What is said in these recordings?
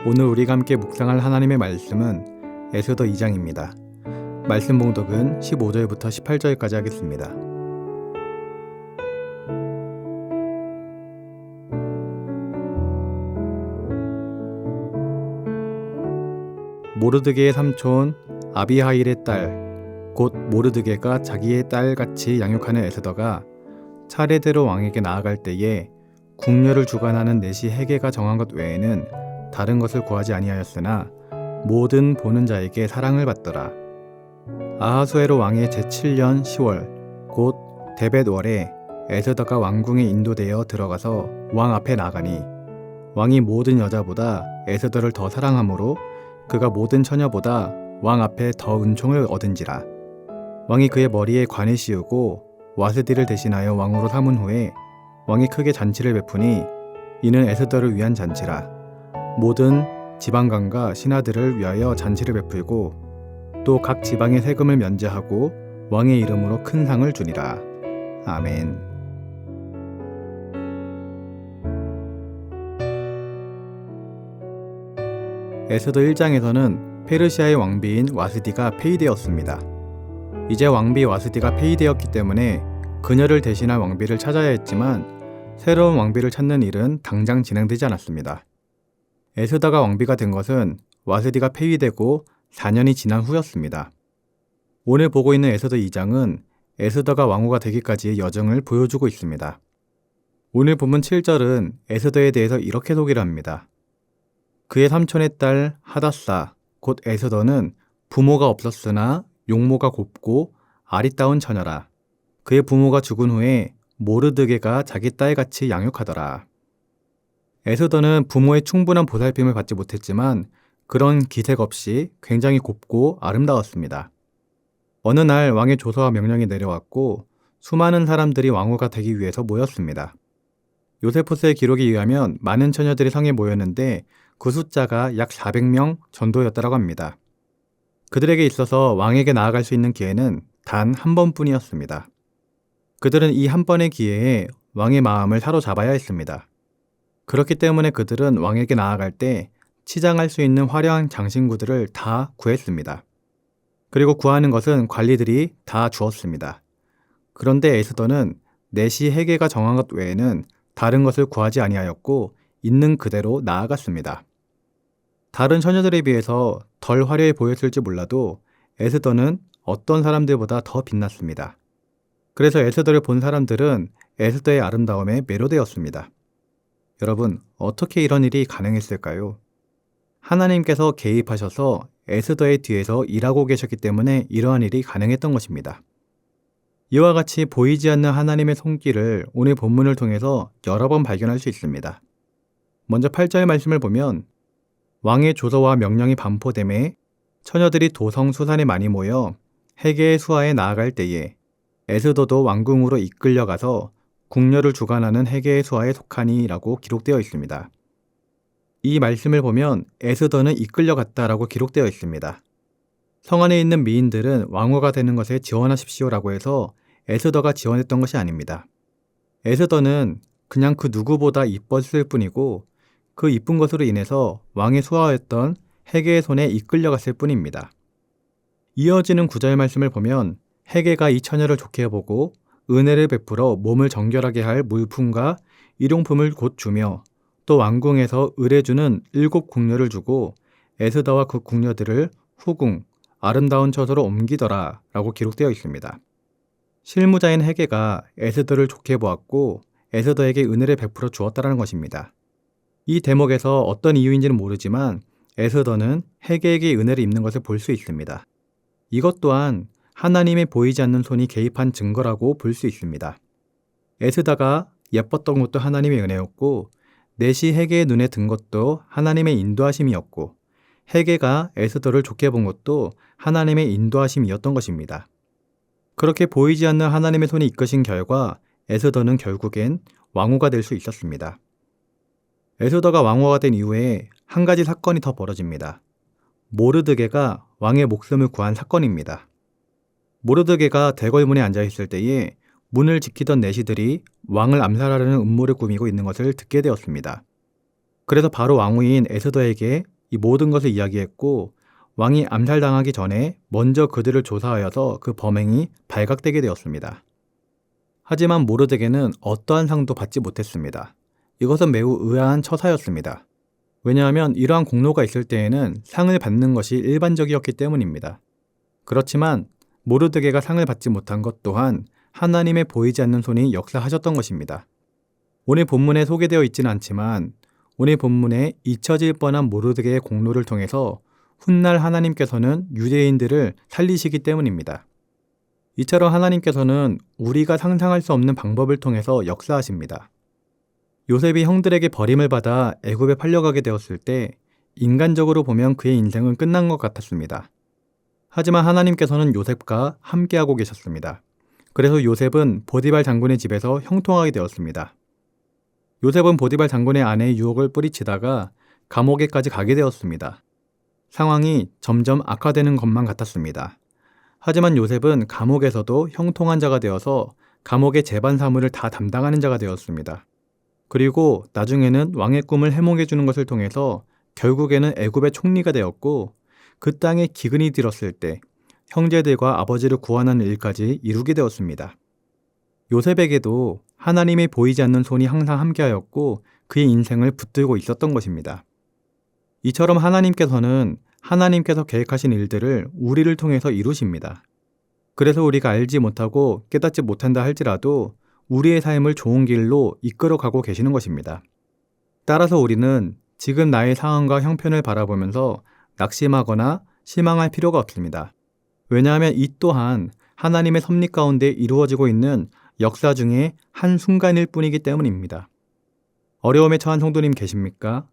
오늘 우리가 함께 묵상할 하나님의 말씀은 에스더 2장입니다. 말씀 봉독은 15절부터 18절까지 하겠습니다. 모르드게의 삼촌 아비하일의 딸 곧 모르드게가 자기의 딸같이 양육하는 에스더가 차례대로 왕에게 나아갈 때에 궁녀를 주관하는 내시 헤게가 정한 것 외에는 다른 것을 구하지 아니하였으나 모든 보는 자에게 사랑을 받더라. 아하수에로 왕의 제7년 10월 곧 데벳월에 에스더가 왕궁에 인도되어 들어가서 왕 앞에 나가니 왕이 모든 여자보다 에스더를 더 사랑하므로 그가 모든 처녀보다 왕 앞에 더 은총을 얻은지라. 왕이 그의 머리에 관을 씌우고 와스디를 대신하여 왕으로 삼은 후에 왕이 크게 잔치를 베푸니 이는 에스더를 위한 잔치라. 모든 지방관과 신하들을 위하여 잔치를 베풀고 또 각 지방의 세금을 면제하고 왕의 이름으로 큰 상을 주니라. 아멘. 에스더 1장에서는 페르시아의 왕비인 와스디가 폐위되었습니다. 이제 왕비 와스디가 폐위되었기 때문에 그녀를 대신할 왕비를 찾아야 했지만 새로운 왕비를 찾는 일은 당장 진행되지 않았습니다. 에스더가 왕비가 된 것은 와스디가 폐위되고 4년이 지난 후였습니다. 오늘 보고 있는 에스더 2장은 에스더가 왕후가 되기까지의 여정을 보여주고 있습니다. 오늘 본문 7절은 에스더에 대해서 이렇게 소개를 합니다. 그의 삼촌의 딸 하닷사 곧 에스더는 부모가 없었으나 용모가 곱고 아리따운 처녀라. 그의 부모가 죽은 후에 모르드게가 자기 딸같이 양육하더라. 에스더는 부모의 충분한 보살핌을 받지 못했지만 그런 기색 없이 굉장히 곱고 아름다웠습니다. 어느 날 왕의 조서와 명령이 내려왔고 수많은 사람들이 왕후가 되기 위해서 모였습니다. 요세포스의 기록에 의하면 많은 처녀들이 성에 모였는데 그 숫자가 약 400명 정도였다고 합니다. 그들에게 있어서 왕에게 나아갈 수 있는 기회는 단 한 번뿐이었습니다. 그들은 이 한 번의 기회에 왕의 마음을 사로잡아야 했습니다. 그렇기 때문에 그들은 왕에게 나아갈 때 치장할 수 있는 화려한 장신구들을 다 구했습니다. 그리고 구하는 것은 관리들이 다 주었습니다. 그런데 에스더는 내시 헤게가 정한 것 외에는 다른 것을 구하지 아니하였고 있는 그대로 나아갔습니다. 다른 처녀들에 비해서 덜 화려해 보였을지 몰라도 에스더는 어떤 사람들보다 더 빛났습니다. 그래서 에스더를 본 사람들은 에스더의 아름다움에 매료되었습니다. 여러분, 어떻게 이런 일이 가능했을까요? 하나님께서 개입하셔서 에스더의 뒤에서 일하고 계셨기 때문에 이러한 일이 가능했던 것입니다. 이와 같이 보이지 않는 하나님의 손길을 오늘 본문을 통해서 여러 번 발견할 수 있습니다. 먼저 8절 말씀을 보면 왕의 조서와 명령이 반포됨에 처녀들이 도성 수산에 많이 모여 헤게의 수하에 나아갈 때에 에스더도 왕궁으로 이끌려가서 궁녀를 주관하는 헤게의 수하에 속하니라고 기록되어 있습니다. 이 말씀을 보면 에스더는 이끌려갔다라고 기록되어 있습니다. 성 안에 있는 미인들은 왕후가 되는 것에 지원하십시오라고 해서 에스더가 지원했던 것이 아닙니다. 에스더는 그냥 그 누구보다 이뻤을 뿐이고 그 이쁜 것으로 인해서 왕의 수하였던 헤게의 손에 이끌려갔을 뿐입니다. 이어지는 9절 말씀을 보면 헤게가 이 처녀를 좋게 보고 은혜를 베풀어 몸을 정결하게 할 물품과 일용품을 곧 주며 또 왕궁에서 의뢰주는 7 궁녀를 주고 에스더와 그 궁녀들을 후궁, 아름다운 처소로 옮기더라 라고 기록되어 있습니다. 실무자인 헤게가 에스더를 좋게 보았고 에스더에게 은혜를 베풀어 주었다는 것입니다. 이 대목에서 어떤 이유인지는 모르지만 에스더는 헤게에게 은혜를 입는 것을 볼 수 있습니다. 이것 또한 하나님의 보이지 않는 손이 개입한 증거라고 볼 수 있습니다. 에스더가 예뻤던 것도 하나님의 은혜였고 내시 헤게의 눈에 든 것도 하나님의 인도하심이었고 헤게가 에스더를 좋게 본 것도 하나님의 인도하심이었던 것입니다. 그렇게 보이지 않는 하나님의 손이 이끄신 결과 에스더는 결국엔 왕후가 될 수 있었습니다. 에스더가 왕후가 된 이후에 한 가지 사건이 더 벌어집니다. 모르드게가 왕의 목숨을 구한 사건입니다. 모르드게가 대궐문에 앉아있을 때에 문을 지키던 내시들이 왕을 암살하려는 음모를 꾸미고 있는 것을 듣게 되었습니다. 그래서 바로 왕후인 에스더에게 이 모든 것을 이야기했고 왕이 암살당하기 전에 먼저 그들을 조사하여서 그 범행이 발각되게 되었습니다. 하지만 모르드게는 어떠한 상도 받지 못했습니다. 이것은 매우 의아한 처사였습니다. 왜냐하면 이러한 공로가 있을 때에는 상을 받는 것이 일반적이었기 때문입니다. 그렇지만 모르드게가 상을 받지 못한 것 또한 하나님의 보이지 않는 손이 역사하셨던 것입니다. 오늘 본문에 소개되어 있지는 않지만 오늘 본문에 잊혀질 뻔한 모르드게의 공로를 통해서 훗날 하나님께서는 유대인들을 살리시기 때문입니다. 이처럼 하나님께서는 우리가 상상할 수 없는 방법을 통해서 역사하십니다. 요셉이 형들에게 버림을 받아 애굽에 팔려가게 되었을 때 인간적으로 보면 그의 인생은 끝난 것 같았습니다. 하지만 하나님께서는 요셉과 함께하고 계셨습니다. 그래서 요셉은 보디발 장군의 집에서 형통하게 되었습니다. 요셉은 보디발 장군의 아내의 유혹을 뿌리치다가 감옥에까지 가게 되었습니다. 상황이 점점 악화되는 것만 같았습니다. 하지만 요셉은 감옥에서도 형통한 자가 되어서 감옥의 재반 사무를 다 담당하는 자가 되었습니다. 그리고 나중에는 왕의 꿈을 해몽해 주는 것을 통해서 결국에는 애굽의 총리가 되었고 그 땅에 기근이 들었을 때 형제들과 아버지를 구원하는 일까지 이루게 되었습니다. 요셉에게도 하나님이 보이지 않는 손이 항상 함께하였고 그의 인생을 붙들고 있었던 것입니다. 이처럼 하나님께서는 하나님께서 계획하신 일들을 우리를 통해서 이루십니다. 그래서 우리가 알지 못하고 깨닫지 못한다 할지라도 우리의 삶을 좋은 길로 이끌어가고 계시는 것입니다. 따라서 우리는 지금 나의 상황과 형편을 바라보면서 낙심하거나 실망할 필요가 없습니다. 왜냐하면 이 또한 하나님의 섭리 가운데 이루어지고 있는 역사 중에 한 순간일 뿐이기 때문입니다. 어려움에 처한 성도님 계십니까?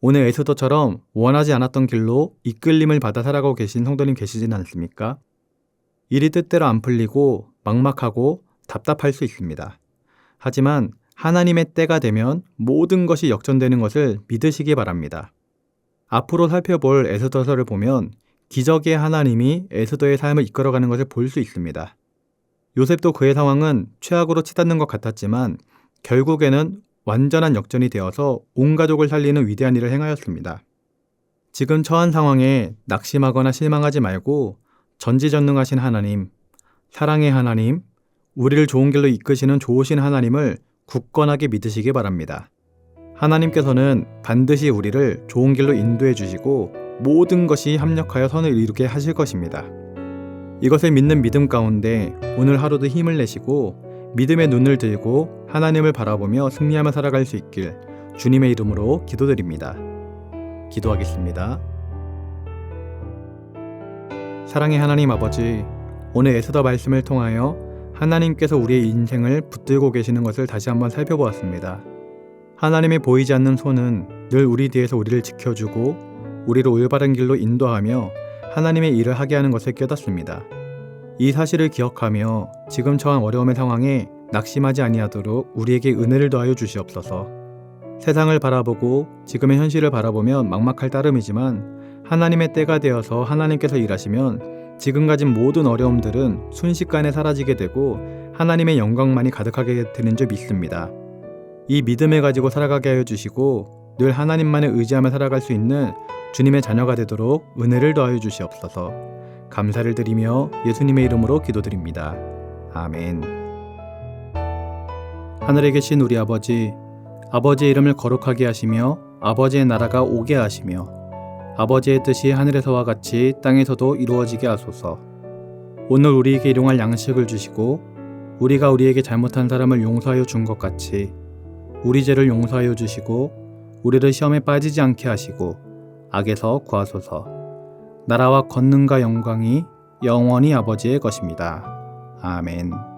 오늘 에스더처럼 원하지 않았던 길로 이끌림을 받아 살아가고 계신 성도님 계시진 않습니까? 일이 뜻대로 안 풀리고 막막하고 답답할 수 있습니다. 하지만 하나님의 때가 되면 모든 것이 역전되는 것을 믿으시기 바랍니다. 앞으로 살펴볼 에스더서를 보면 기적의 하나님이 에스더의 삶을 이끌어가는 것을 볼 수 있습니다. 요셉도 그의 상황은 최악으로 치닫는 것 같았지만 결국에는 완전한 역전이 되어서 온 가족을 살리는 위대한 일을 행하였습니다. 지금 처한 상황에 낙심하거나 실망하지 말고 전지전능하신 하나님, 사랑의 하나님, 우리를 좋은 길로 이끄시는 좋으신 하나님을 굳건하게 믿으시기 바랍니다. 하나님께서는 반드시 우리를 좋은 길로 인도해 주시고 모든 것이 합력하여 선을 이루게 하실 것입니다. 이것을 믿는 믿음 가운데 오늘 하루도 힘을 내시고 믿음의 눈을 들고 하나님을 바라보며 승리하며 살아갈 수 있길 주님의 이름으로 기도드립니다. 기도하겠습니다. 사랑의 하나님 아버지, 오늘 에스더 말씀을 통하여 하나님께서 우리의 인생을 붙들고 계시는 것을 다시 한번 살펴보았습니다. 하나님의 보이지 않는 손은 늘 우리 뒤에서 우리를 지켜주고 우리를 올바른 길로 인도하며 하나님의 일을 하게 하는 것을 깨닫습니다. 이 사실을 기억하며 지금 처한 어려움의 상황에 낙심하지 아니하도록 우리에게 은혜를 더하여 주시옵소서. 세상을 바라보고 지금의 현실을 바라보면 막막할 따름이지만 하나님의 때가 되어서 하나님께서 일하시면 지금 가진 모든 어려움들은 순식간에 사라지게 되고 하나님의 영광만이 가득하게 되는 줄 믿습니다. 이 믿음을 가지고 살아가게 하여 주시고 늘 하나님만을 의지하며 살아갈 수 있는 주님의 자녀가 되도록 은혜를 더하여 주시옵소서. 감사를 드리며 예수님의 이름으로 기도드립니다. 아멘. 하늘에 계신 우리 아버지, 아버지의 이름을 거룩하게 하시며 아버지의 나라가 오게 하시며 아버지의 뜻이 하늘에서와 같이 땅에서도 이루어지게 하소서. 오늘 우리에게 일용할 양식을 주시고 우리가 우리에게 잘못한 사람을 용서하여 준 것 같이 우리 죄를 용서하여 주시고 우리를 시험에 빠지지 않게 하시고 악에서 구하소서. 나라와 권능과 영광이 영원히 아버지의 것입니다. 아멘.